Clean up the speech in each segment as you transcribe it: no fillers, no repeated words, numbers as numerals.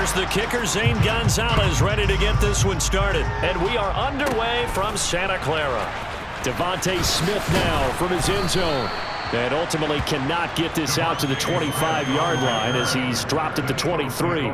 Here's the kicker, Zane Gonzalez, ready to get this one started. And we are underway from Santa Clara. Devontae Smith now from his end zone. And ultimately cannot get this out to the 25-yard line as he's dropped at the 23.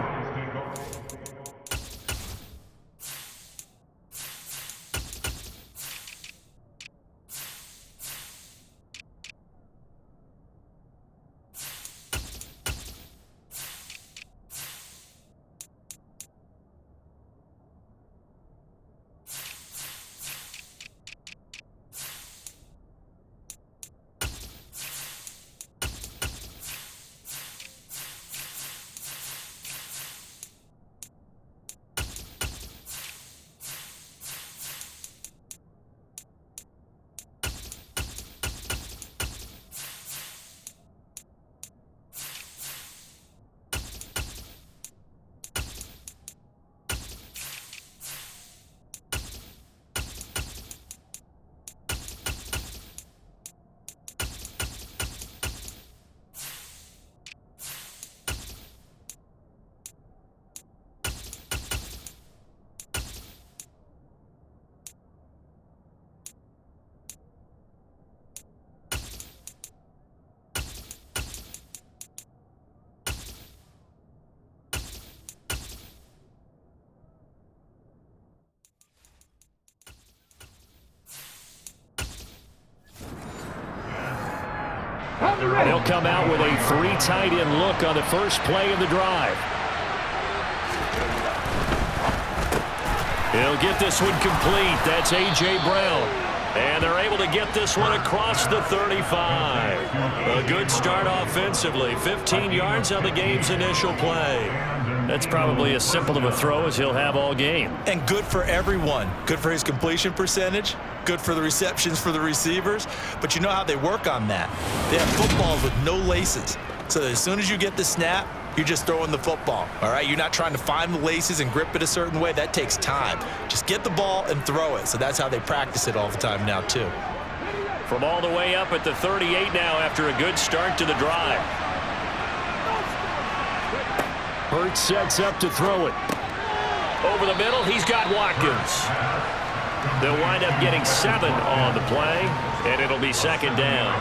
They'll come out with a three tight end look on the first play of the drive. He'll get this one complete. That's A.J. Brown. And they're able to get this one across the 35. A good start offensively. 15 yards on the game's initial play. That's probably as simple of a throw as he'll have all game. And good for everyone. Good for his completion percentage. Good for the receptions for the receivers. But you know how they work on that. They have footballs with no laces. So as soon as you get the snap, you're just throwing the football, all right? You're not trying to find the laces and grip it a certain way. That takes time. Just get the ball and throw it. So that's how they practice it all the time now, too. From all the way up at the 38 now after a good start to the drive. Hurts sets up to throw it. Over the middle, he's got Watkins. They'll wind up getting 7 on the play, and it'll be second down.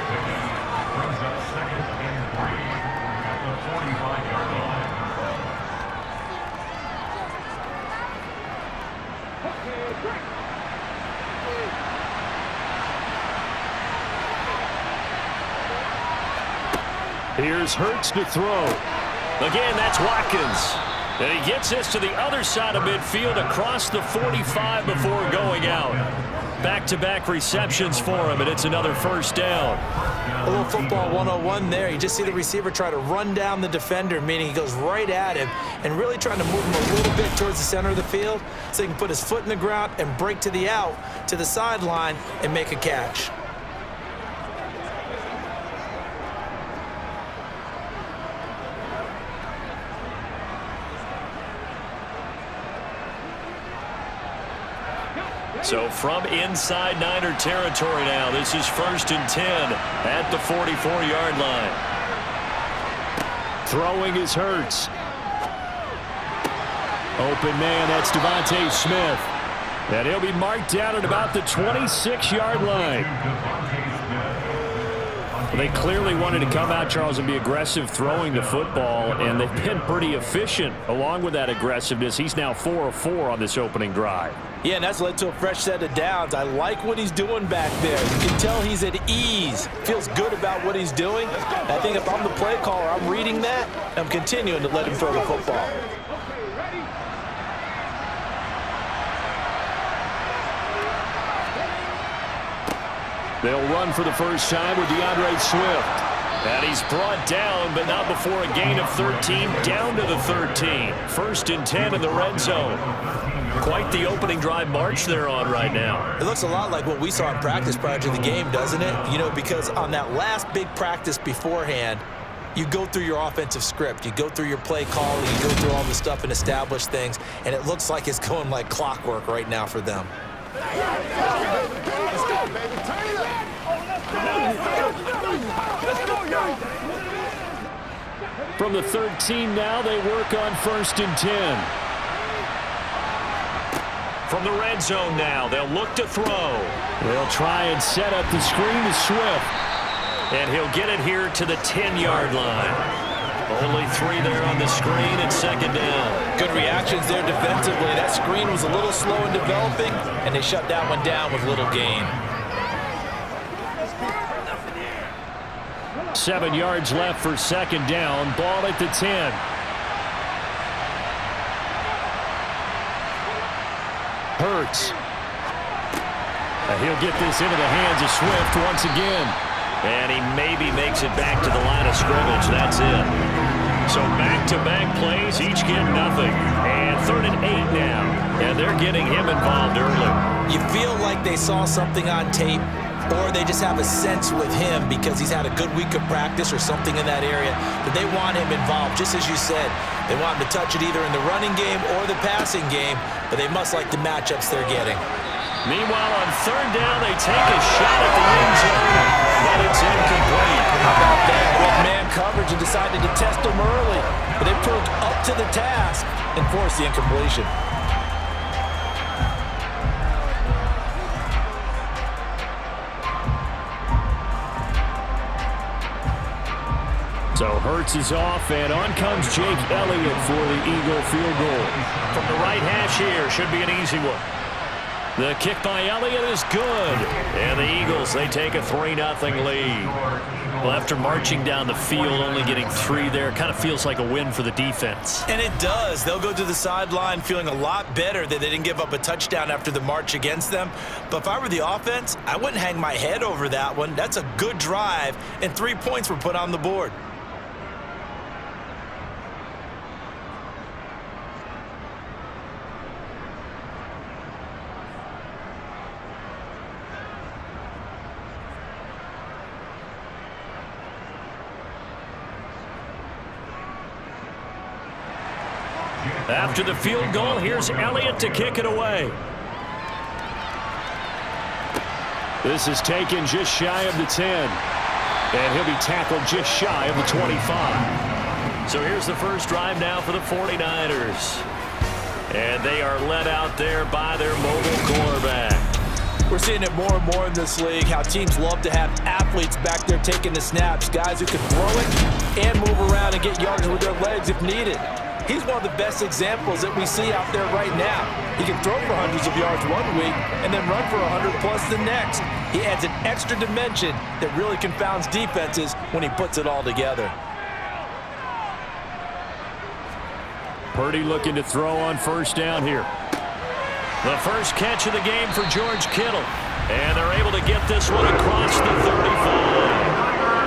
Here's Hurts to throw. Again, that's Watkins. And he gets this to the other side of midfield across the 45 before going out. Back-to-back receptions for him, and it's another first down. A little football 101 there. You just see the receiver try to run down the defender, meaning he goes right at him and really trying to move him a little bit towards the center of the field so he can put his foot in the ground and break to the out, to the sideline, and make a catch. So from inside Niner territory now, this is 1st and 10 at the 44-yard line. Throwing is Hurts. Open man, that's Devontae Smith. And he'll be marked down at about the 26-yard line. They clearly wanted to come out, Charles, and be aggressive throwing the football, and they've been pretty efficient along with that aggressiveness. He's now 4 of 4 on this opening drive. Yeah, and that's led to a fresh set of downs. I like what he's doing back there. You can tell he's at ease. Feels good about what he's doing. I think if I'm the play caller, I'm reading that, and I'm continuing to let him throw the football. They'll run for the first time with DeAndre Swift. And he's brought down, but not before a gain of 13, down to the 13. 1st and 10 in the red zone. Quite the opening drive march they're on right now. It looks a lot like what we saw in practice prior to the game, doesn't it? You know, because on that last big practice beforehand, you go through your offensive script. You go through your play calling. You go through all the stuff and establish things. And it looks like it's going like clockwork right now for them. Let's go, baby. Turn it up. Let's go, From the 13 now, they work on 1st and 10. From the red zone now, they'll look to throw. They'll try and set up the screen to Swift. And he'll get it here to the 10-yard line. Only 3 there on the screen and 2nd down. Good reactions there defensively. That screen was a little slow in developing, and they shut that one down with little gain. 7 yards left for 2nd down. Ball at the 10. Hurts. He'll get this into the hands of Swift once again. And he maybe makes it back to the line of scrimmage. That's it. So back-to-back plays, each get nothing. And 3rd and 8 now. And they're getting him involved early. You feel like they saw something on tape, or they just have a sense with him because he's had a good week of practice or something in that area, but they want him involved, just as you said. They want him to touch it either in the running game or the passing game, but they must like the matchups they're getting. Meanwhile, on 3rd down, they take a shot at the end zone, but it's incomplete. How about that? With man coverage and decided to test him early, but they proved up to the task and forced the incompletion. So Hurts is off, and on comes Jake Elliott for the Eagle field goal. From the right hash here, should be an easy one. The kick by Elliott is good. And the Eagles, they take a 3-0 lead. Well, after marching down the field, only getting 3 there, kind of feels like a win for the defense. And it does. They'll go to the sideline feeling a lot better that they didn't give up a touchdown after the march against them. But if I were the offense, I wouldn't hang my head over that one. That's a good drive, and 3 points were put on the board. After the field goal, here's Elliott to kick it away. This is taken just shy of the 10. And he'll be tackled just shy of the 25. So here's the first drive now for the 49ers. And they are led out there by their mobile quarterback. We're seeing it more and more in this league, how teams love to have athletes back there taking the snaps, guys who can throw it and move around and get yards with their legs if needed. He's one of the best examples that we see out there right now. He can throw for hundreds of yards one week and then run for 100+ the next. He adds an extra dimension that really confounds defenses when he puts it all together. Purdy looking to throw on 1st down here. The first catch of the game for George Kittle. And they're able to get this one across the 35.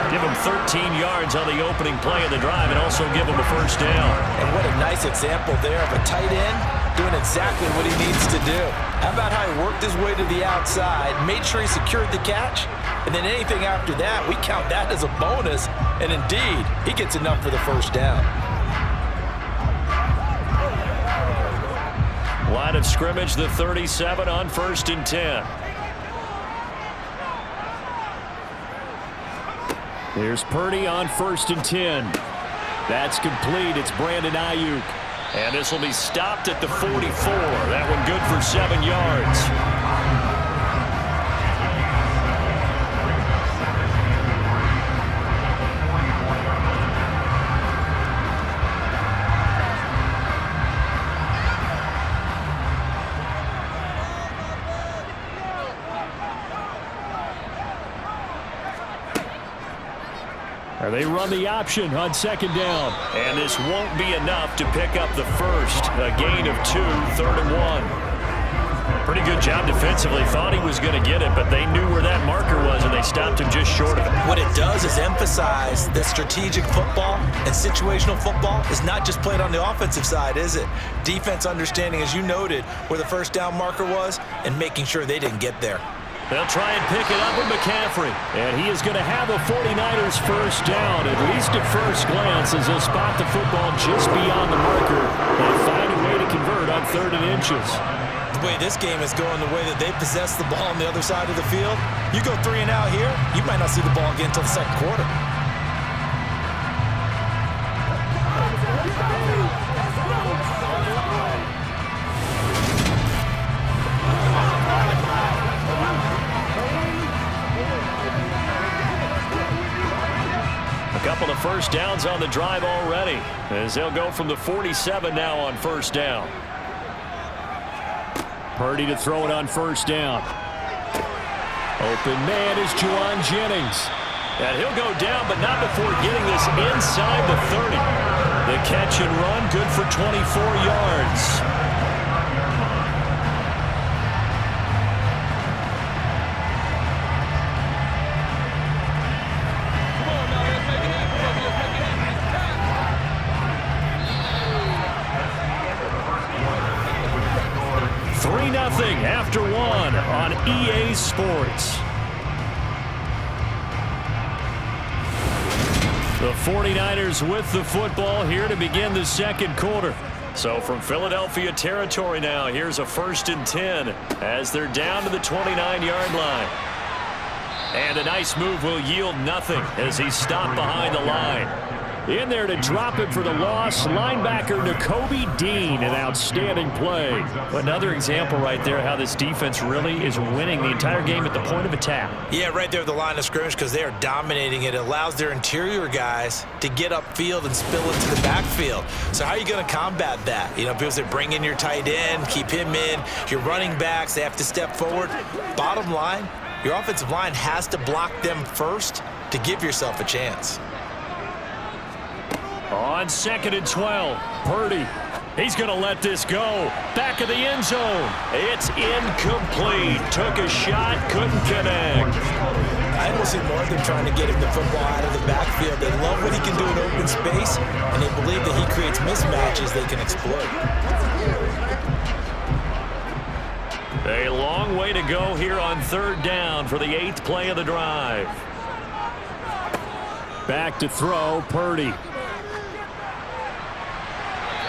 Give him 13 yards on the opening play of the drive and also give him a 1st down. And what a nice example there of a tight end doing exactly what he needs to do. How about how he worked his way to the outside, made sure he secured the catch, and then anything after that, we count that as a bonus. And indeed, he gets enough for the 1st down. Line of scrimmage, the 37 on 1st and 10. Here's Purdy on 1st and 10. That's complete. It's Brandon Ayuk. And this will be stopped at the 44. That one good for 7 yards. They run the option on 2nd down. And this won't be enough to pick up the first. A gain of 2, 3rd and 1. Pretty good job defensively. Thought he was going to get it, but they knew where that marker was, and they stopped him just short of it. What it does is emphasize that strategic football and situational football is not just played on the offensive side, is it? Defense understanding, as you noted, where the 1st down marker was and making sure they didn't get there. They'll try and pick it up with McCaffrey. And he is going to have a 49ers 1st down, at least at first glance, as they'll spot the football just beyond the marker and find a way to convert on 3rd and inches. The way this game is going, the way that they possess the ball on the other side of the field, you go 3 and out here, you might not see the ball again until the 2nd quarter. Couple of first downs on the drive already, as they'll go from the 47 now on first down. Purdy to throw it on first down. Open man is Juwan Jennings. And he'll go down, but not before getting this inside the 30. The catch and run, good for 24 yards. After one on EA Sports. The 49ers with the football here to begin the second quarter. So from Philadelphia territory now, here's a 1st and 10 as they're down to the 29-yard line. And a nice move will yield nothing as he's stopped behind the line. In there to drop him for the loss, linebacker Nakobe Dean, an outstanding play. Another example right there how this defense really is winning the entire game at the point of attack. Yeah, right there at the line of scrimmage because they are dominating it. It allows their interior guys to get upfield and spill into the backfield. So how are you going to combat that? You know, people say bring in your tight end, keep him in. Your running backs, they have to step forward. Bottom line, your offensive line has to block them first to give yourself a chance. On 2nd and 12, Purdy. He's going to let this go. Back of the end zone. It's incomplete. Took a shot, couldn't connect. I don't see more of them trying to get him the football out of the backfield. They love what he can do in open space, and they believe that he creates mismatches they can exploit. A long way to go here on 3rd down for the 8th play of the drive. Back to throw, Purdy.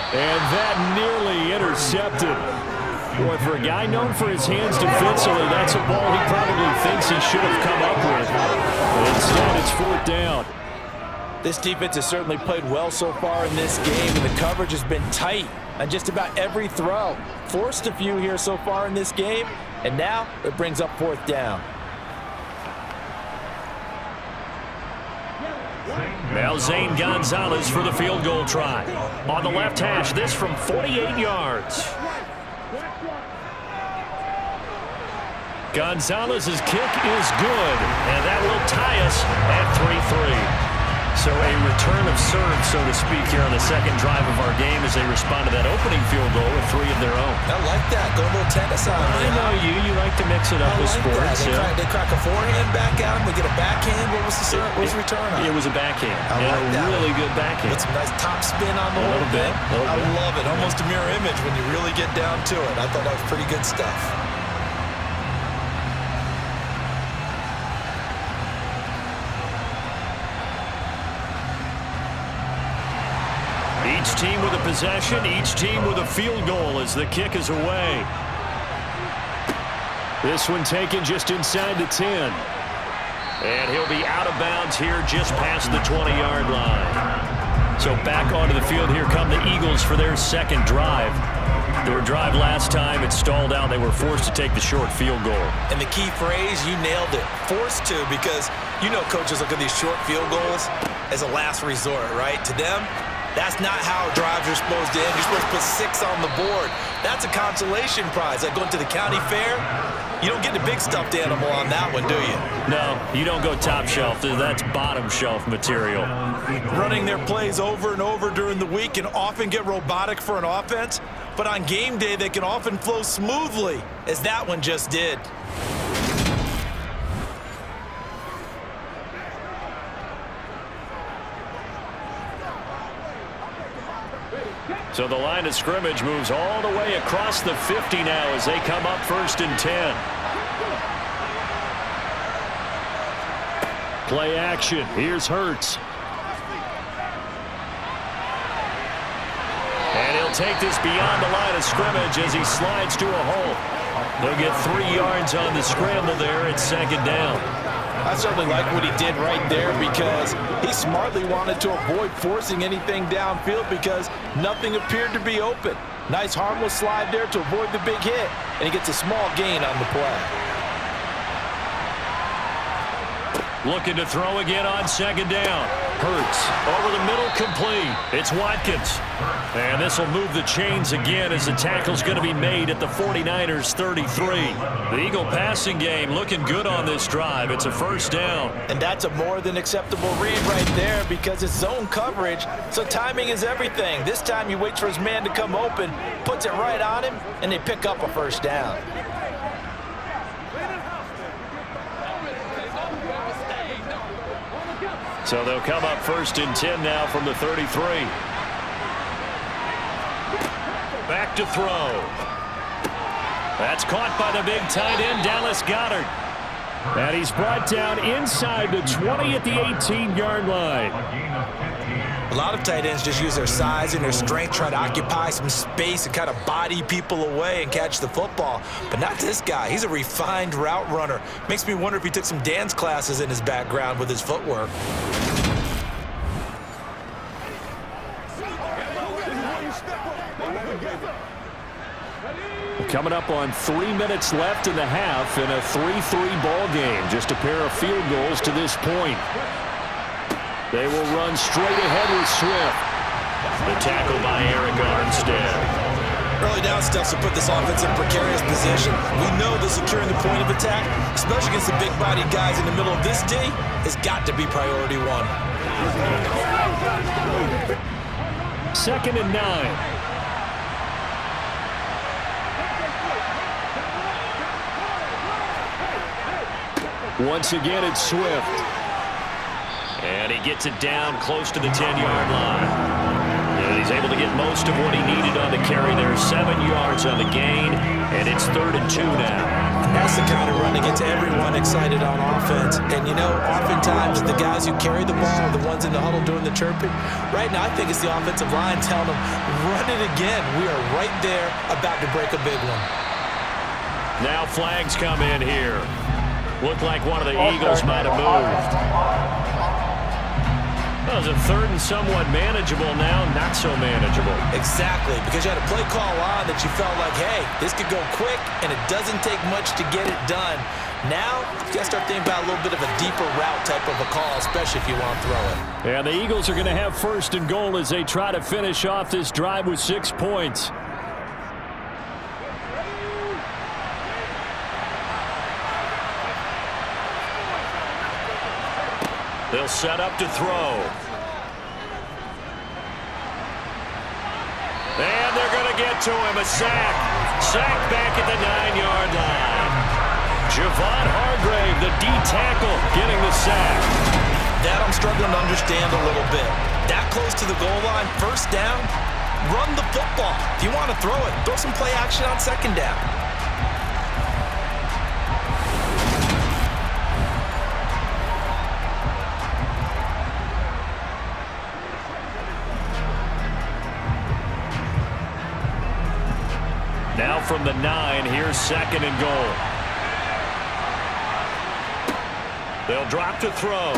And that nearly intercepted. Boy, for a guy known for his hands defensively, that's a ball he probably thinks he should have come up with. But instead, it's 4th down. This defense has certainly played well so far in this game, and the coverage has been tight on just about every throw. Forced a few here so far in this game, and now it brings up 4th down. Now Zane Gonzalez for the field goal try. On the left hash, this from 48 yards. Gonzalez's kick is good, and that will tie us at 3-3. So a return of serve, so to speak, here on the second drive of our game as they respond to that opening field goal with 3 of their own. I like that. Go a little tennis on it. I know you like to mix it up with sports. They crack a forehand back at him. They get a backhand. What was the return on? It was a backhand. I like that. Really good backhand. With some nice top spin on the whole bit. I love it. Almost a mirror image when you really get down to it. I thought that was pretty good stuff. Each team with a possession, each team with a field goal as the kick is away. This one taken just inside the 10. And he'll be out of bounds here just past the 20-yard line. So back onto the field, here come the Eagles for their second drive. Their drive last time, it stalled out. They were forced to take the short field goal. And the key phrase, you nailed it, forced to, because you know coaches look at these short field goals as a last resort, right? To them, that's not how drives are supposed to end. You're supposed to put 6 on the board. That's a consolation prize. Like going to the county fair, you don't get the big stuffed animal on that one, do you? No, you don't go top shelf. That's bottom shelf material. Running their plays over and over during the week can often get robotic for an offense, but on game day, they can often flow smoothly, as that one just did. So the line of scrimmage moves all the way across the 50 now as they come up 1st and 10. Play action. Here's Hurts. And he'll take this beyond the line of scrimmage as he slides to a hole. They'll get 3 yards on the scramble there at 2nd down. I certainly like what he did right there because he smartly wanted to avoid forcing anything downfield because nothing appeared to be open. Nice harmless slide there to avoid the big hit, and he gets a small gain on the play. Looking to throw again on second down. Hurts over the middle, complete. It's Watkins. And this will move the chains again as the tackle's going to be made at the 49ers 33. The Eagle passing game looking good on this drive. It's a first down. And that's a more than acceptable read right there because it's zone coverage, so timing is everything. This time he waits for his man to come open, puts it right on him, and they pick up a first down. So they'll come up first and 10 now from the 33. Back to throw. That's caught by the big tight end, Dallas Goedert. And he's brought down inside the 20 at the 18-yard line. A lot of tight ends just use their size and their strength, try to occupy some space and kind of body people away and catch the football. But not this guy. He's a refined route runner. Makes me wonder if he took some dance classes in his background with his footwork. Coming up on 3 minutes left in the half in a 3-3 ball game. Just a pair of field goals to this point. They will run straight ahead with Swift. The tackle by Eric Armstead. Early down stuff to put this offense in a precarious position. We know that securing the point of attack, especially against the big-bodied guys in the middle of this D, has got to be priority one. 2nd and 9. Once again, it's Swift. And he gets it down close to the 10-yard line. And he's able to get most of what he needed on the carry there. 7 yards on the gain, and it's 3rd and 2 now. That's the kind of run that gets everyone excited on offense. And, you know, oftentimes the guys who carry the ball are the ones in the huddle doing the chirping. Right now, I think it's the offensive line telling them, run it again. We are right there about to break a big one. Now flags come in here. Looked like one of the Eagles might have moved. Well, it's a 3rd and somewhat manageable now, not so manageable. Exactly, because you had a play call on that you felt like, hey, this could go quick, and it doesn't take much to get it done. Now, you got to start thinking about a little bit of a deeper route type of a call, especially if you want to throw it. And the Eagles are going to have 1st and goal as they try to finish off this drive with 6 points. They'll set up to throw. And they're going to get to him. A sack. Sack back at the 9-yard line. Javon Hargrave, the D tackle, getting the sack. That I'm struggling to understand a little bit. That close to the goal line, 1st down, run the football. If you want to throw it, throw some play action on 2nd down. Now from the 9, here's 2nd and goal. They'll drop to throw.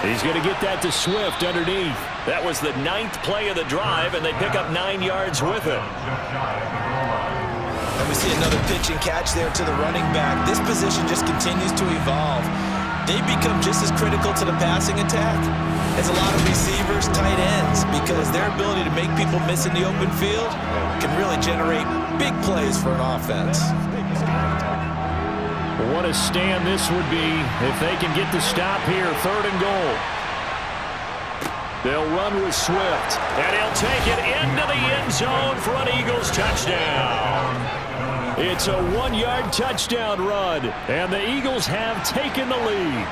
He's going to get that to Swift underneath. That was the 9th play of the drive, and they pick up 9 yards with it. And we see another pitch and catch there to the running back. This position just continues to evolve. They become just as critical to the passing attack as a lot of receivers, tight ends, because their ability to make people miss in the open field can really generate big plays for an offense. What a stand this would be if they can get the stop here. 3rd and goal. They'll run with Swift. And he'll take it into the end zone for an Eagles touchdown. It's a 1-yard touchdown run, and the Eagles have taken the lead.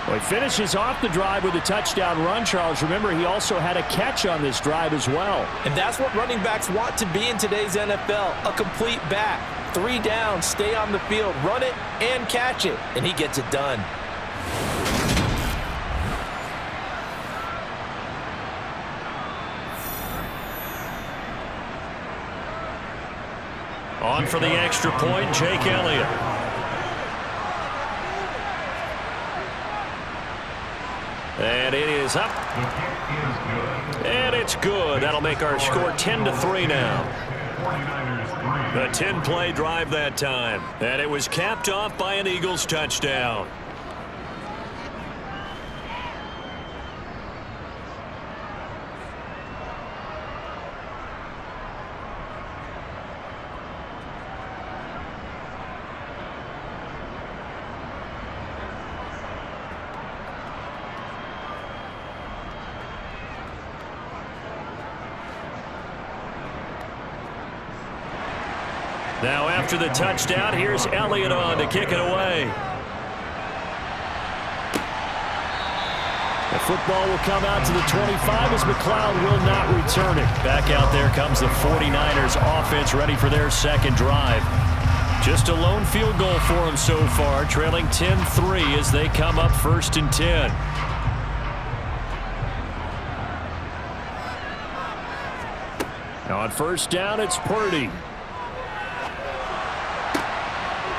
Well, he finishes off the drive with a touchdown run, Charles. Remember, he also had a catch on this drive as well. And that's what running backs want to be in today's NFL, a complete back. 3 down, stay on the field, run it, and catch it. And he gets it done. On for the extra point, Jake Elliott. And it is up. And it's good. That'll make our score 10-3 now. A 10-play drive that time. And it was capped off by an Eagles touchdown. Now after the touchdown, here's Elliott on to kick it away. The football will come out to the 25 as McLeod will not return it. Back out there comes the 49ers offense ready for their second drive. Just a lone field goal for them so far, trailing 10-3 as they come up 1st and 10. On 1st down, it's Purdy.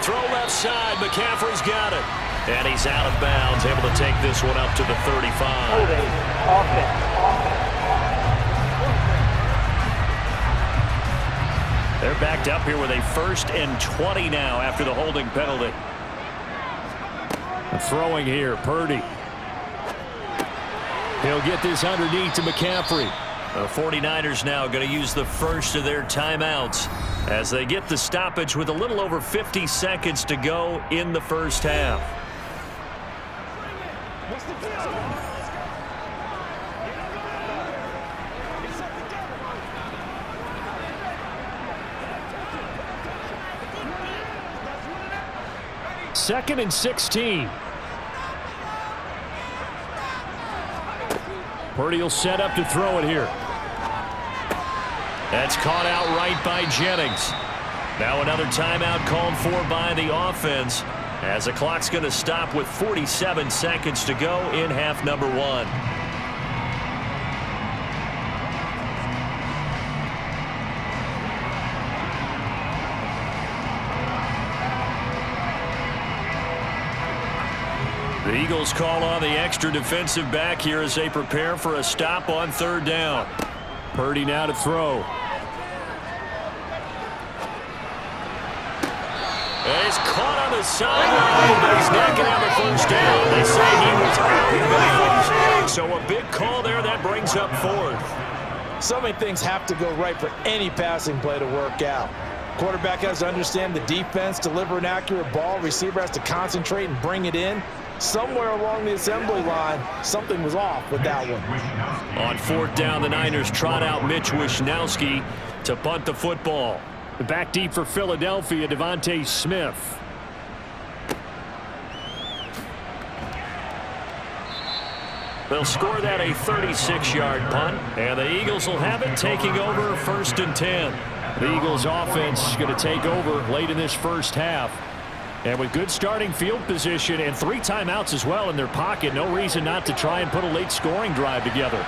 Throw left side. McCaffrey's got it. And he's out of bounds, able to take this one up to the 35. They're backed up here with a 1st and 20 now after the holding penalty. Throwing here, Purdy. He'll get this underneath to McCaffrey. The 49ers now going to use the first of their timeouts as they get the stoppage with a little over 50 seconds to go in the first half. Second and 16. Purdy will set up to throw it here. That's caught out right by Jennings. Now another timeout called for by the offense as the clock's going to stop with 47 seconds to go in half number 1. The Eagles call on the extra defensive back here as they prepare for a stop on 3rd down. Purdy now to throw. And he's caught on the sideline, but he's not going to have a 1st down. They say he was out of bounds. So a big call there that brings up 4th. So many things have to go right for any passing play to work out. Quarterback has to understand the defense, deliver an accurate ball. Receiver has to concentrate and bring it in. Somewhere along the assembly line, something was off with that one. On 4th down, the Niners trot out Mitch Wishnowski to punt the football. Back deep for Philadelphia, Devontae Smith. They'll score that a 36-yard punt, and the Eagles will have it taking over 1st and 10. The Eagles offense is going to take over late in this first half. And with good starting field position and 3 timeouts as well in their pocket, no reason not to try and put a late scoring drive together.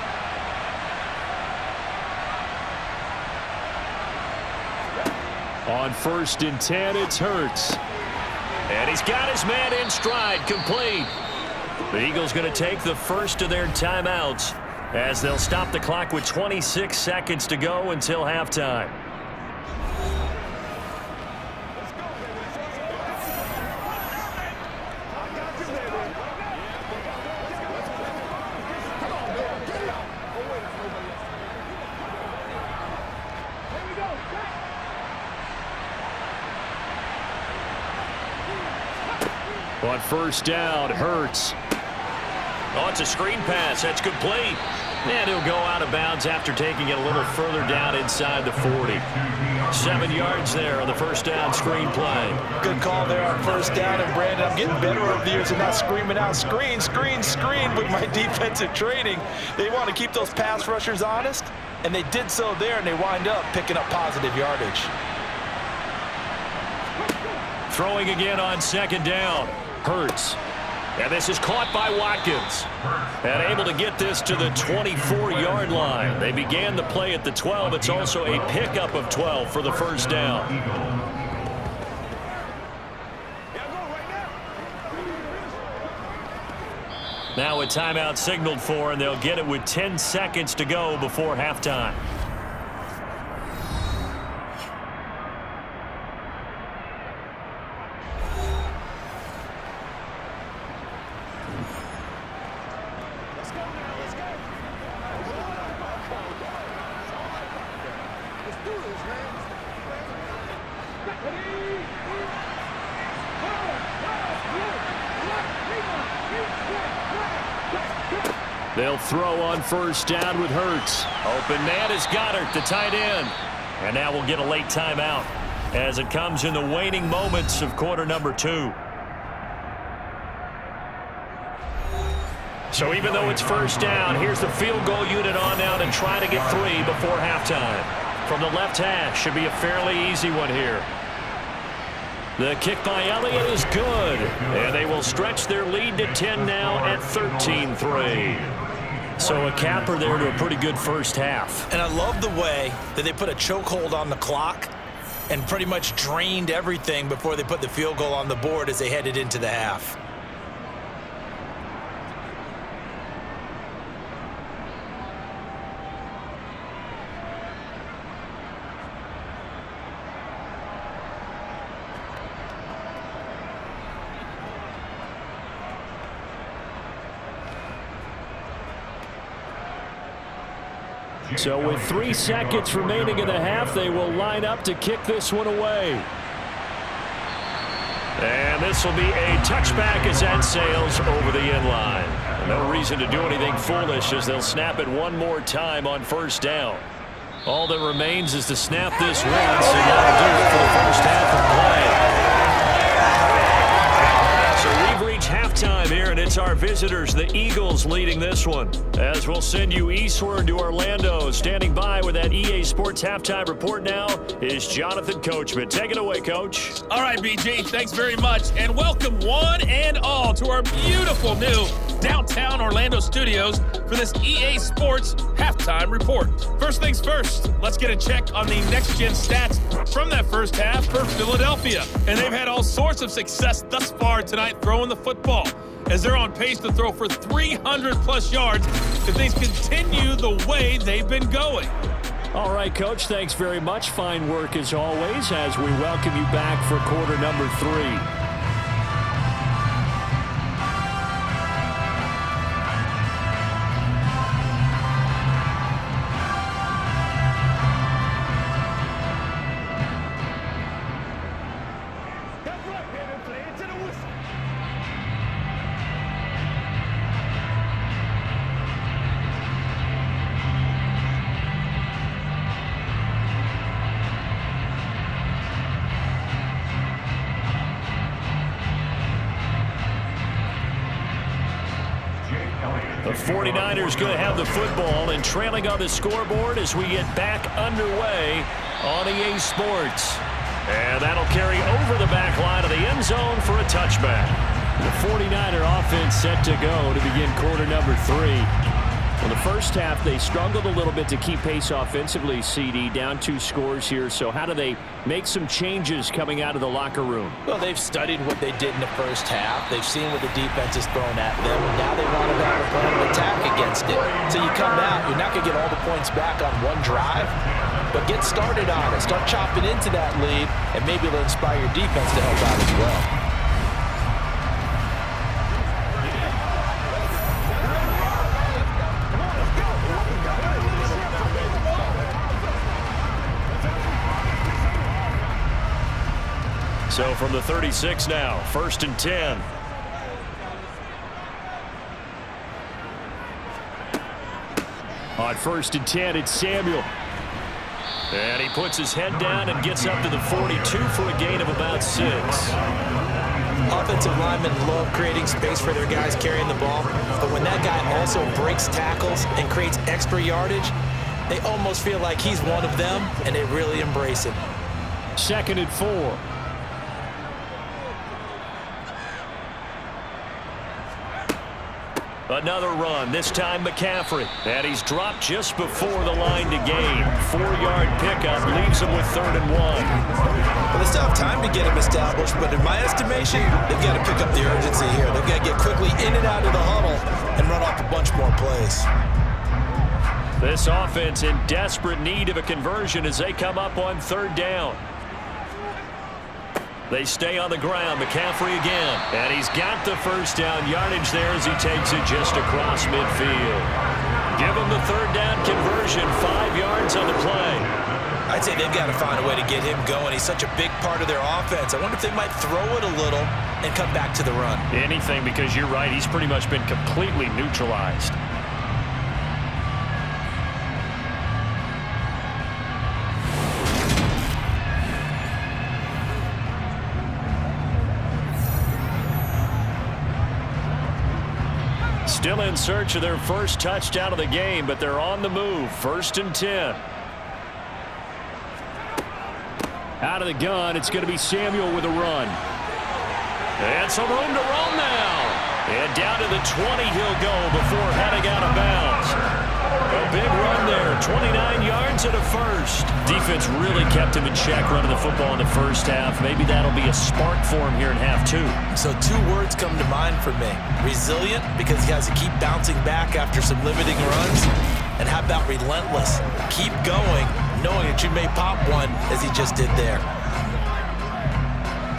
On 1st and 10, it's Hurts. And he's got his man in stride, complete. The Eagles going to take the first of their timeouts as they'll stop the clock with 26 seconds to go until halftime. On 1st down, Hurts. Oh, it's a screen pass. That's complete. And he'll go out of bounds after taking it a little further down inside the 40. 7 yards there on the 1st down screen play. Good call there on 1st down. And, Brandon, I'm getting better over the years and not screaming out screen, screen, screen with my defensive training. They want to keep those pass rushers honest, and they did so there, and they wind up picking up positive yardage. Throwing again on 2nd down. Hurts. And this is caught by Watkins. And able to get this to the 24-yard line. They began the play at the 12. It's also a pickup of 12 for the 1st down. Now a timeout signaled for, and they'll get it with 10 seconds to go before halftime. They'll throw on first down with Hurts. Open man is Goddard, the tight end. And now we'll get a late timeout as it comes in the waning moments of quarter number 2. So even though it's first down, here's the field goal unit on now to try to get 3 before halftime. From the left hash, should be a fairly easy one here. The kick by Elliott is good, and they will stretch their lead to 10 now at 13-3. So a capper there to a pretty good first half. And I love the way that they put a chokehold on the clock and pretty much drained everything before they put the field goal on the board as they headed into the half. So with 3 seconds remaining in the half, they will line up to kick this one away. And this will be a touchback as that sails over the end line. No reason to do anything foolish as they'll snap it one more time on first down. All that remains is to snap this once, and that'll do it for the first half of play. So we've reached halftime here, and it's our visitors, the Eagles, leading this one. As we'll send you eastward to Orlando. Standing by with that EA Sports halftime report now is Jonathan Coachman. Take it away, Coach. All right, BG, thanks very much. And welcome one and all to our beautiful new downtown Orlando studios for this EA Sports halftime report. First things first, let's get a check on the next-gen stats from that first half for Philadelphia. And they've had all sorts of success thus far tonight throwing the football, as they're on pace to throw for 300-plus yards if things continue the way they've been going. All right, Coach, thanks very much. Fine work as always as we welcome you back for quarter number 3. The 49ers going to have the football and trailing on the scoreboard as we get back underway on EA Sports. And that'll carry over the back line of the end zone for a touchback. The 49er offense set to go to begin quarter number 3. Well, the first half, they struggled a little bit to keep pace offensively, CD, down 2 scores here. So how do they make some changes coming out of the locker room? Well, they've studied what they did in the first half. They've seen what the defense has thrown at them, and now they want to have a plan of attack against it. So you come out, you're not going to get all the points back on one drive, but get started on it. Start chopping into that lead, and maybe it'll inspire your defense to help out as well. So from the 36 now, 1st and 10. On 1st and 10, it's Samuel. And he puts his head down and gets up to the 42 for a gain of about 6. Offensive linemen love creating space for their guys carrying the ball, but when that guy also breaks tackles and creates extra yardage, they almost feel like he's one of them, and they really embrace it. 2nd and 4. Another run, this time McCaffrey. And he's dropped just before the line to gain. 4-yard pickup leaves him with 3rd and 1. Well, they still have time to get him established, but in my estimation, they've got to pick up the urgency here. They've got to get quickly in and out of the huddle plays. This offense in desperate need of a conversion as they come up on third down. They stay on the ground. McCaffrey again. And he's got the first down yardage there as he takes it just across midfield. Give him the third down conversion. 5 yards on the play. I'd say they've got to find a way to get him going. He's such a big part of their offense. I wonder if they might throw it a little and come back to the run. Anything, because you're right. He's pretty much been completely neutralized. Still in search of their first touchdown of the game, but they're on the move. 1st and 10. Out of the gun, it's going to be Samuel with a run. And some room to roam now. And down to the 20 he'll go before heading out of bounds. A big run there, 29 yards and a first. Defense really kept him in check running the football in the first half. Maybe that'll be a spark for him here in half 2. So 2 words come to mind for me. Resilient, because he has to keep bouncing back after some limiting runs. And how about relentless? Keep going, knowing that you may pop one as he just did there.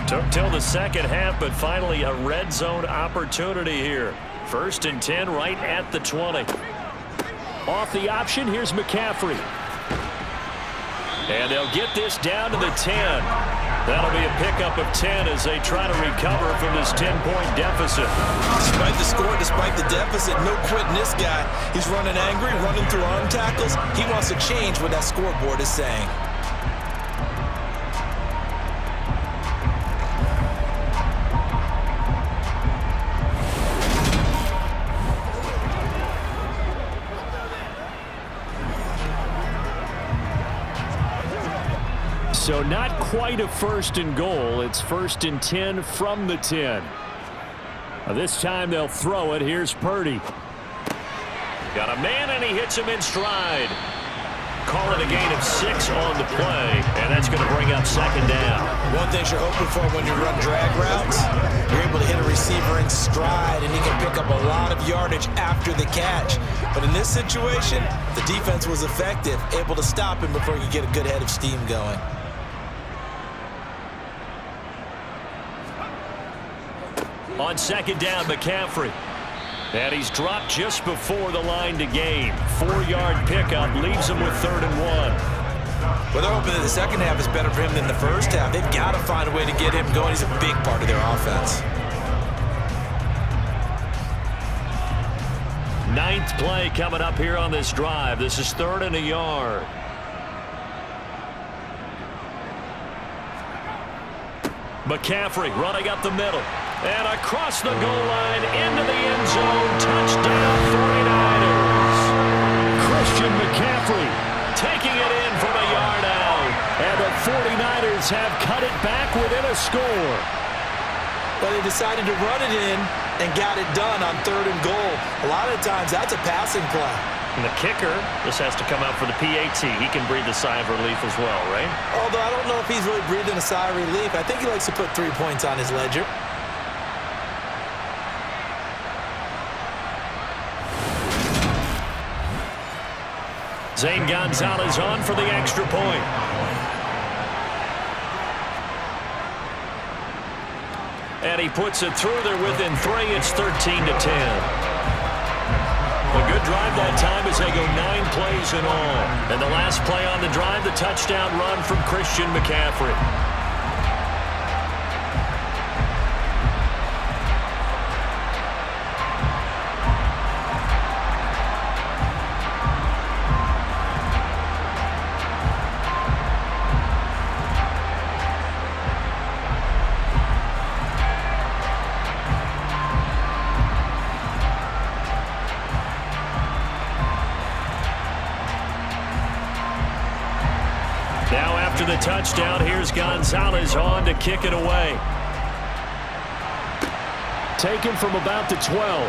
Took till the second half, but finally a red zone opportunity here. 1st and 10 right at the 20. Off the option, here's McCaffrey. And they'll get this down to the 10. That'll be a pickup of 10 as they try to recover from this 10-point deficit. Despite the score, despite the deficit, no quitting this guy. He's running angry, running through arm tackles. He wants to change what that scoreboard is saying. So not quite a 1st and goal. It's 1st and 10 from the 10. This time they'll throw it. Here's Purdy. Got a man, and he hits him in stride. Call it a gain of 6 on the play, and that's going to bring up 2nd down. One thing you're hoping for when you run drag routes, you're able to hit a receiver in stride, and he can pick up a lot of yardage after the catch. But in this situation, the defense was effective, able to stop him before he could get a good head of steam going. On 2nd down, McCaffrey. And he's dropped just before the line to gain. 4-yard pickup leaves him with 3rd and 1. Well, they're hoping that the second half is better for him than the first half. They've got to find a way to get him going. He's a big part of their offense. 9th play coming up here on this drive. This is 3rd and a yard. McCaffrey running up the middle. And across the goal line into the end zone. Touchdown 49ers. Christian McCaffrey taking it in from a yard out. And the 49ers have cut it back within a score. But they decided to run it in and got it done on 3rd and goal. A lot of times that's a passing play. And the kicker, this has to come out for the PAT. He can breathe a sigh of relief as well, right? Although I don't know if he's really breathing a sigh of relief. I think he likes to put 3 points on his ledger. Zane Gonzalez on for the extra point. And he puts it through there within 3. It's 13-10. A good drive that time as they go 9 plays in all. And the last play on the drive, the touchdown run from Christian McCaffrey. Now after the touchdown, here's Gonzalez on to kick it away. Taken from about the 12.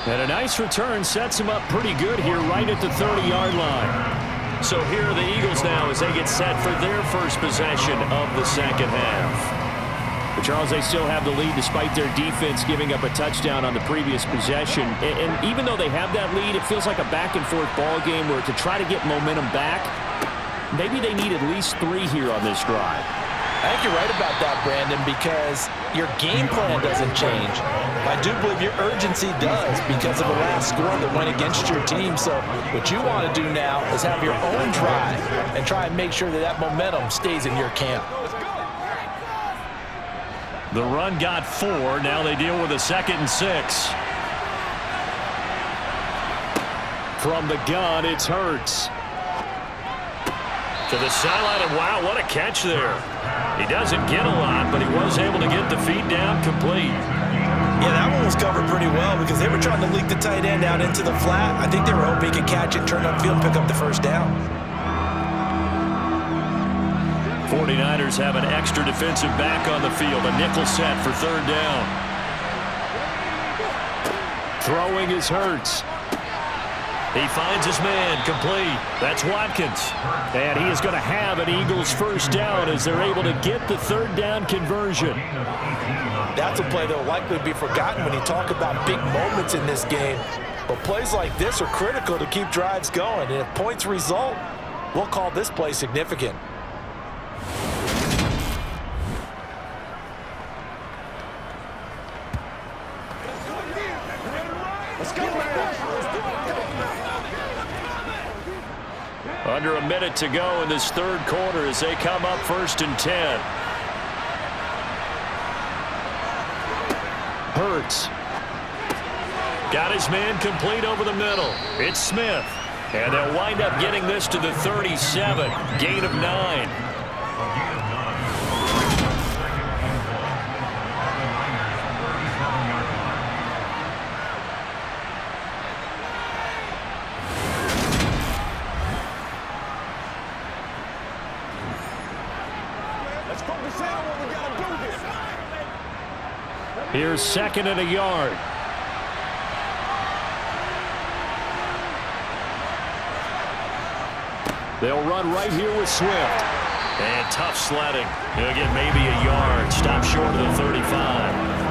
And a nice return sets him up pretty good here right at the 30-yard line. So here are the Eagles now as they get set for their first possession of the second half. But Charles, they still have the lead despite their defense giving up a touchdown on the previous possession. And even though they have that lead, it feels like a back-and-forth ball game where to try to get momentum back, maybe they need at least 3 here on this drive. I think you're right about that, Brandon, because your game plan doesn't change. I do believe your urgency does because of the last score that went against your team. So what you want to do now is have your own drive and try and make sure that that momentum stays in your camp. The run got 4. Now they deal with a 2nd and 6. From the gun, it's Hurts. To the sideline, and wow, what a catch there. He doesn't get a lot, but he was able to get the feed down complete. Yeah, that one was covered pretty well because they were trying to leak the tight end out into the flat. I think they were hoping he could catch it, turn upfield, and pick up the first down. 49ers have an extra defensive back on the field. A nickel set for 3rd down. Throwing is Hurts. He finds his man, complete. That's Watkins. And he is going to have an Eagles first down as they're able to get the 3rd down conversion. That's a play that will likely be forgotten when you talk about big moments in this game. But plays like this are critical to keep drives going. And if points result, we'll call this play significant. Under a minute to go in this 3rd quarter as they come up 1st and 10. Hurts. Got his man complete over the middle. It's Smith. And they'll wind up getting this to the 37. Gain of 9. Here's 2nd and a yard. They'll run right here with Swift. And tough sledding. He'll get maybe a yard. Stop short of the 35.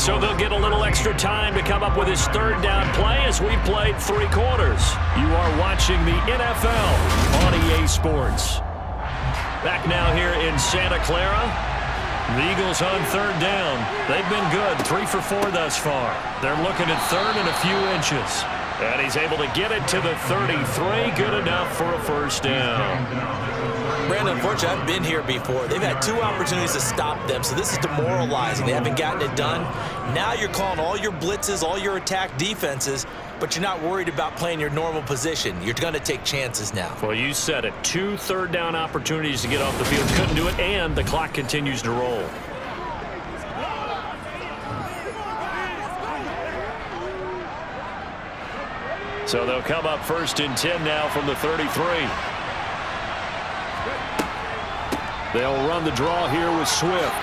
So they'll get a little extra time to come up with his 3rd down play as we played 3 quarters. You are watching the NFL on EA Sports. Back now here in Santa Clara. The Eagles on 3rd down. They've been good, 3 for 4 thus far. They're looking at 3rd and a few inches. And he's able to get it to the 33. Good enough for a first down. Brandon, unfortunately, I've been here before. They've had 2 opportunities to stop them, so this is demoralizing. They haven't gotten it done. Now you're calling all your blitzes, all your attack defenses, but you're not worried about playing your normal position. You're going to take chances now. Well, you said it. 2 3rd down opportunities to get off the field. Couldn't do it, and the clock continues to roll. So they'll come up 1st and 10 now from the 33. They'll run the draw here with Swift.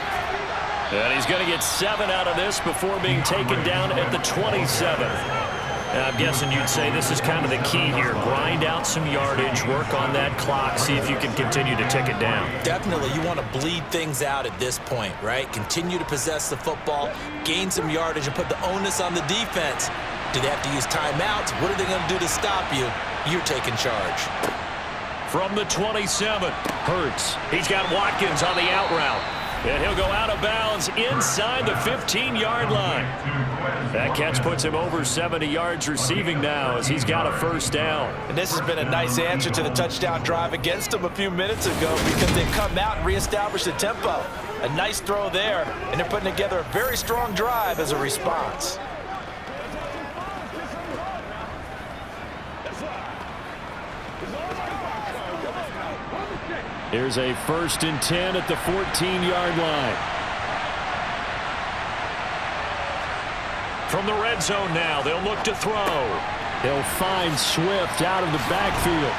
And he's going to get 7 out of this before being taken down at the 27. And I'm guessing you'd say this is kind of the key here. Grind out some yardage, work on that clock, see if you can continue to tick it down. Definitely, you want to bleed things out at this point, right? Continue to possess the football, gain some yardage, and put the onus on the defense. Do they have to use timeouts? What are they going to do to stop you? You're taking charge. From the 27, Hurts. He's got Watkins on the out route. And he'll go out of bounds inside the 15-yard line. That catch puts him over 70 yards receiving now as he's got a first down. And this has been a nice answer to the touchdown drive against them a few minutes ago because they've come out and reestablished the tempo. A nice throw there, and they're putting together a very strong drive as a response. Here's a 1st and 10 at the 14-yard line. From the red zone now, they'll look to throw. He'll find Swift out of the backfield.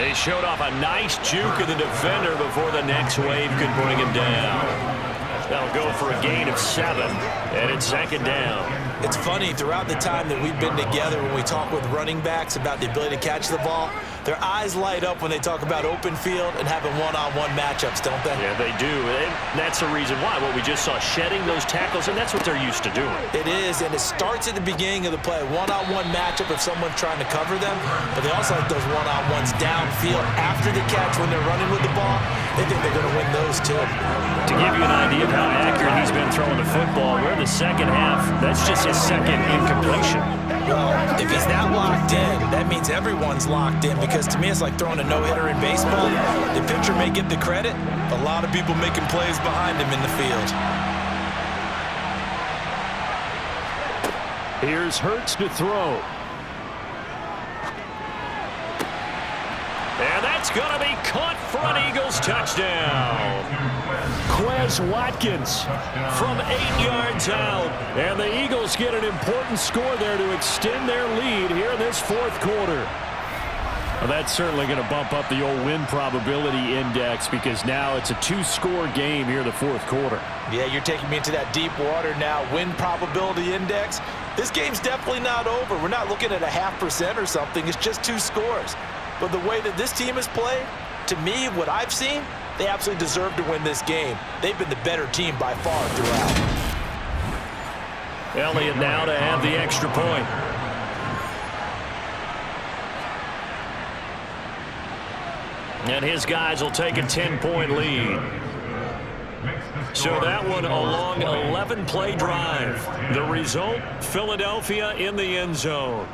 He showed off a nice juke of the defender before the next wave could bring him down. They'll go for a gain of 7, and it's 2nd down. It's funny, throughout the time that we've been together, when we talk with running backs about the ability to catch the ball, their eyes light up when they talk about open field and having one-on-one matchups, don't they? Yeah, they do. And that's the reason why. What we just saw, shedding those tackles, and that's what they're used to doing. It is, and it starts at the beginning of the play. One-on-one matchup if someone's trying to cover them, but they also like those one-on-ones downfield after the catch when they're running with the ball. They think they're going to win those, too. To give you an idea of how accurate he's been throwing the football, we're in the second half. That's just his second incompletion. Well, if he's not locked in, that means everyone's locked in, because to me it's like throwing a no-hitter in baseball. The pitcher may get the credit, a lot of people making plays behind him in the field. Here's Hurts to throw. And that's going to be caught for an Eagles touchdown. Quez Watkins from 8 yards out. And the Eagles get an important score there to extend their lead here in this fourth quarter. Well, that's certainly going to bump up the old win probability index, because now it's a 2-score game here in the fourth quarter. Yeah, you're taking me into that deep water now. Win probability index. This game's definitely not over. We're not looking at a 0.5% or something. It's just 2 scores. But the way that this team has played, to me, what I've seen, they absolutely deserve to win this game. They've been the better team by far throughout. Elliott now to have the extra point. And his guys will take a 10-point lead. So that one a long 11-play drive. The result, Philadelphia in the end zone.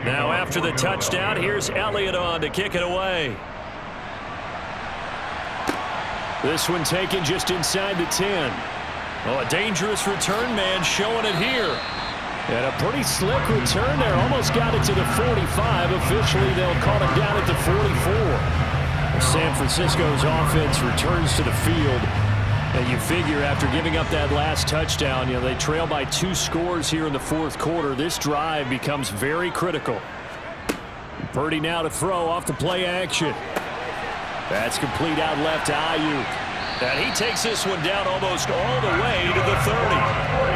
Now after the touchdown, here's Elliott on to kick it away. This one taken just inside the 10. Oh, a dangerous return man showing it here. And a pretty slick return there. Almost got it to the 45. Officially, they'll call it down at the 44. San Francisco's offense returns to the field. And you figure after giving up that last touchdown, they trail by 2 scores here in the fourth quarter. This drive becomes very critical. Purdy now to throw off the play action. That's complete out left to Ayuk. And he takes this one down almost all the way to the 30.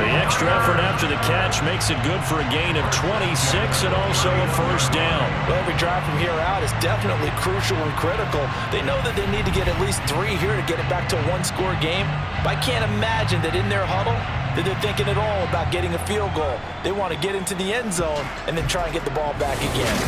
The extra effort after the catch makes it good for a gain of 26 and also a first down. Well, every drive from here out is definitely crucial and critical. They know that they need to get at least 3 here to get it back to a 1-score game. But I can't imagine that in their huddle that they're thinking at all about getting a field goal. They want to get into the end zone and then try and get the ball back again.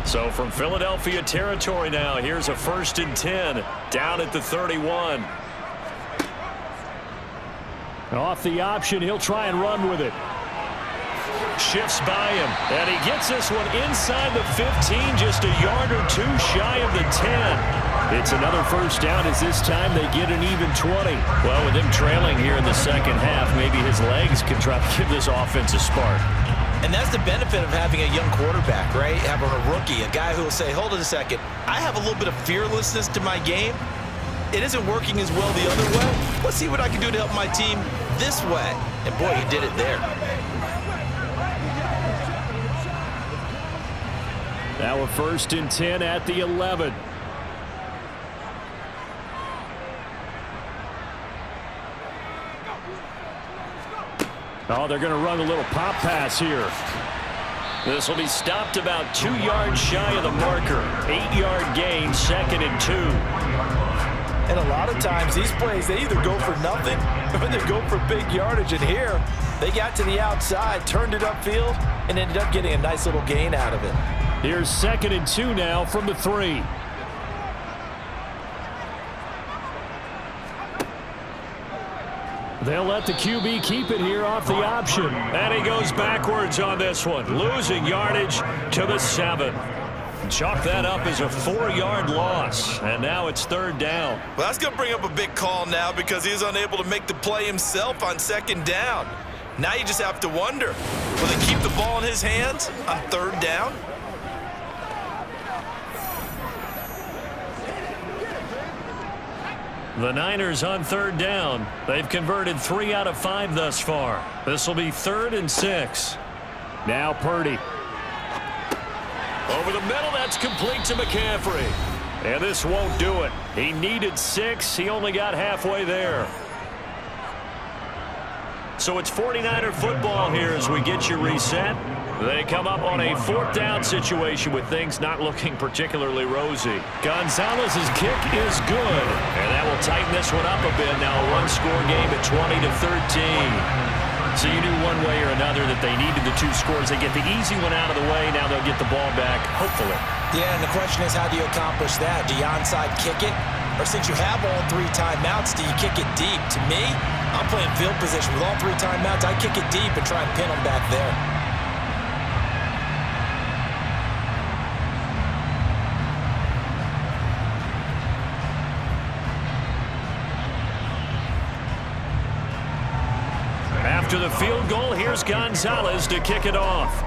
So from Philadelphia territory now, here's a 1st and 10 down at the 31. Off the option, he'll try and run with it. Shifts by him, and he gets this one inside the 15, just a yard or 2 shy of the 10. It's another first down, as this time they get an even 20. Well, with him trailing here in the second half, maybe his legs can try to give this offense a spark. And that's the benefit of having a young quarterback, right? Having a rookie, a guy who will say, hold it a second, I have a little bit of fearlessness to my game. It isn't working as well the other way. Let's see what I can do to help my team this way. And boy, he did it there. Now a 1st and 10 at the 11. Oh, they're going to run a little pop pass here. This will be stopped about 2 yards shy of the marker. 8-yard gain, 2nd and 2. And a lot of times these plays, they either go for nothing or they go for big yardage. And here, they got to the outside, turned it upfield, and ended up getting a nice little gain out of it. Here's 2nd and 2 now from the 3. They'll let the QB keep it here off the option. And he goes backwards on this one, losing yardage to the 7. Chalk that up as a 4-yard loss, and now it's 3rd down. Well, that's going to bring up a big call now because he's unable to make the play himself on 2nd down. Now you just have to wonder, will they keep the ball in his hands on 3rd down? The Niners on 3rd down. They've converted 3 out of 5 thus far. This will be 3rd and 6. Now Purdy. Over the middle, that's complete to McCaffrey. And this won't do it. He needed 6. He only got halfway there. So it's 49er football here as we get you reset. They come up on a 4th down situation with things not looking particularly rosy. Gonzalez's kick is good, and that will tighten this one up a bit. Now a one-score game at 20-13. So you knew one way or another that they needed the 2 scores. They get the easy one out of the way. Now they'll get the ball back, hopefully. Yeah, and the question is, how do you accomplish that? Do you onside kick it? Or since you have all 3 timeouts, do you kick it deep? To me, I'm playing field position with all 3 timeouts. I kick it deep and try and pin them back there. After the field goal, here's Gonzalez to kick it off.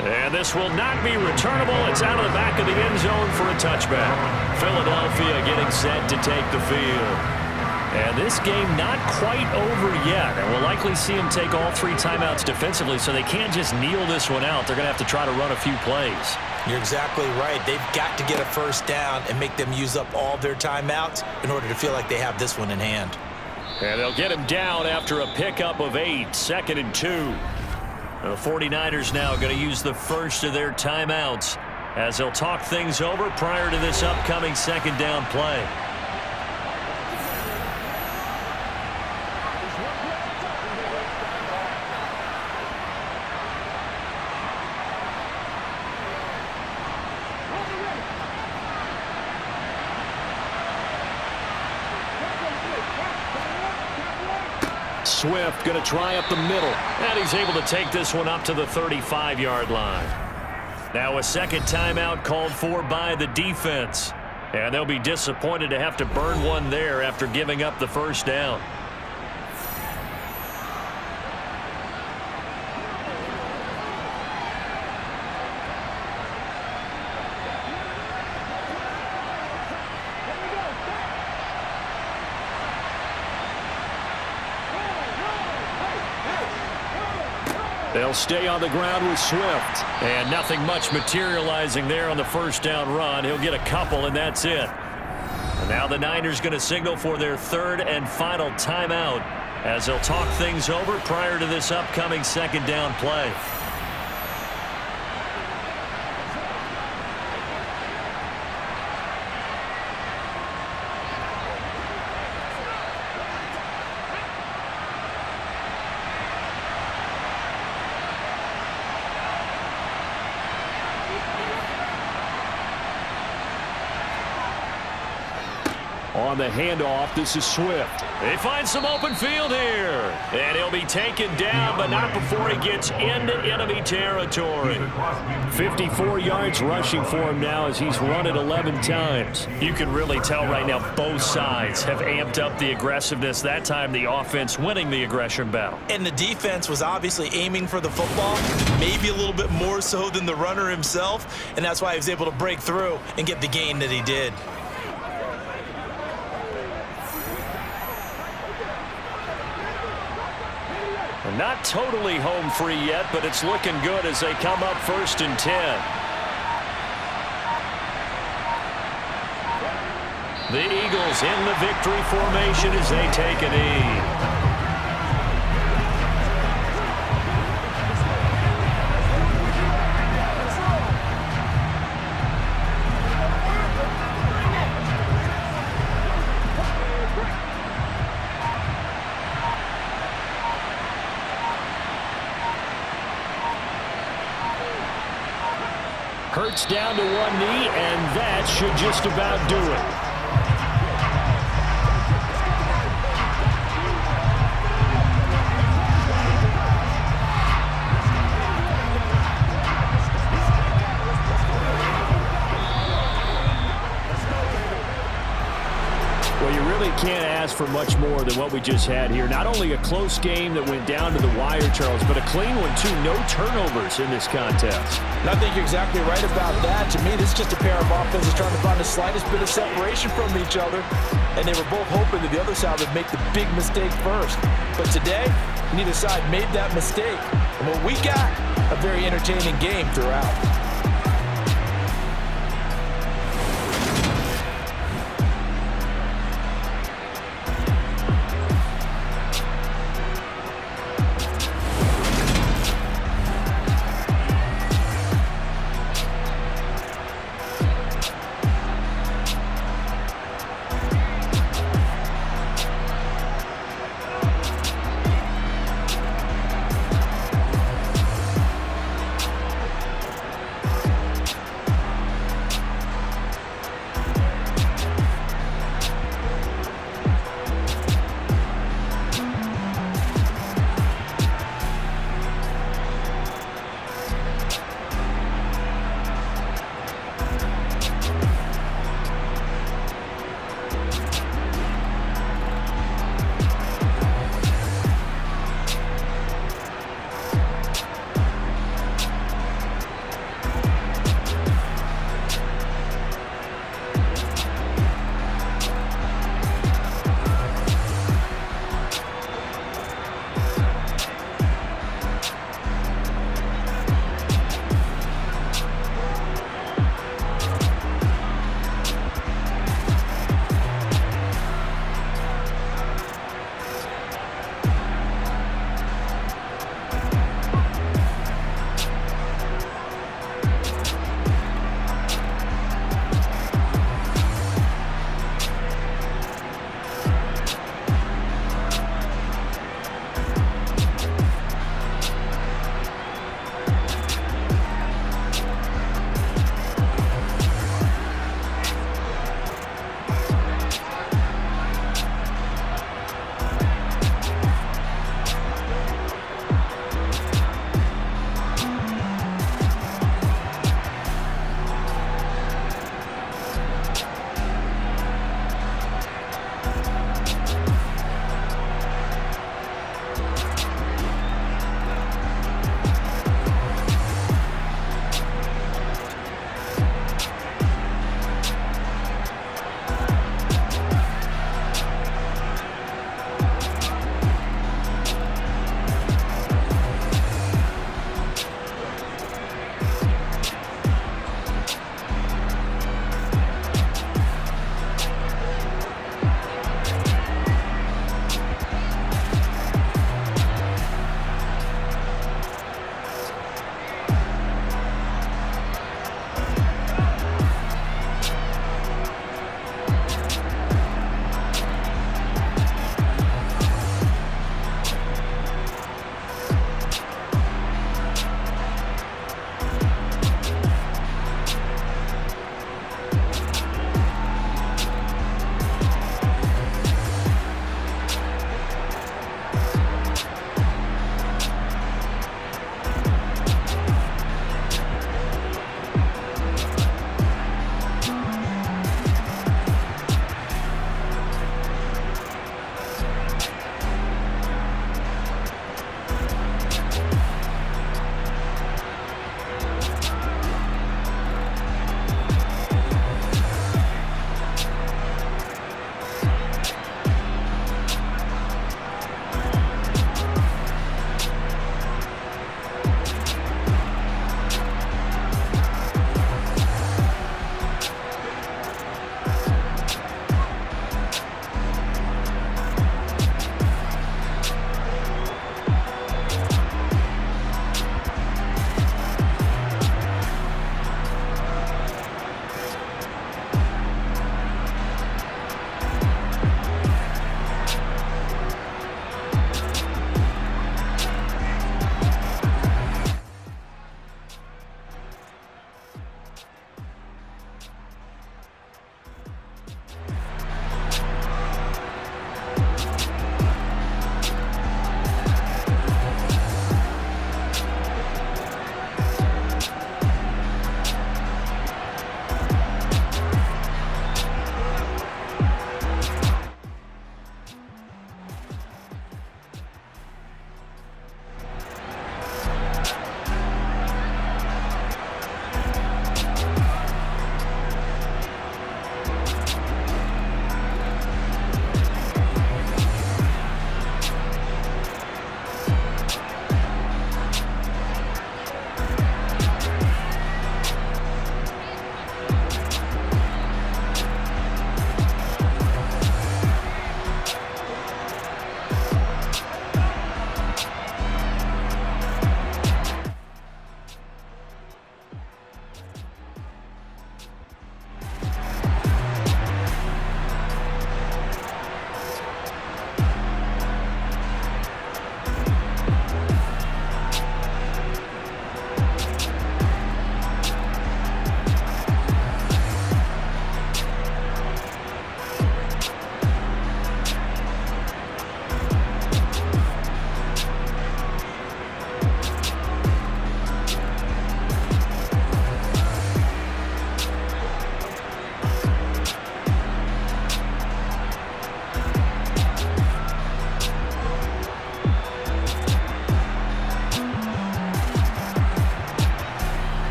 And this will not be returnable. It's out of the back of the end zone for a touchback. Philadelphia getting set to take the field. And this game not quite over yet. And we'll likely see them take all 3 timeouts defensively, so they can't just kneel this one out. They're going to have to try to run a few plays. You're exactly right. They've got to get a 1st down and make them use up all their timeouts in order to feel like they have this one in hand. And they'll get him down after a pickup of 8, 2nd and 2. The 49ers now going to use the first of their timeouts as they'll talk things over prior to this upcoming 2nd down play. Swift going to try up the middle. And he's able to take this one up to the 35-yard line. Now a 2nd timeout called for by the defense. And they'll be disappointed to have to burn one there after giving up the 1st down. They'll stay on the ground with Swift. And nothing much materializing there on the 1st down run. He'll get a couple, and that's it. And now the Niners going to signal for their 3rd and final timeout as they'll talk things over prior to this upcoming 2nd down play. On the handoff, this is Swift. They find some open field here. And he'll be taken down, but not before he gets into enemy territory. 54 yards rushing for him now as he's run it 11 times. You can really tell right now both sides have amped up the aggressiveness. That time the offense winning the aggression battle. And the defense was obviously aiming for the football, maybe a little bit more so than the runner himself, and that's why he was able to break through and get the gain that he did. Not totally home free yet, but it's looking good as they come up 1st and 10. The Eagles in the victory formation as they take a knee. Hurts down to one knee, and that should just about do it. Well, you really can't ask for much more than what we just had here. Not only a close game that went down to the wire, Charles, but a clean one, too. No turnovers in this contest. And I think you're exactly right about that. To me, this is just a pair of offenses trying to find the slightest bit of separation from each other. And they were both hoping that the other side would make the big mistake first. But today, neither side made that mistake. And what we got, a very entertaining game throughout.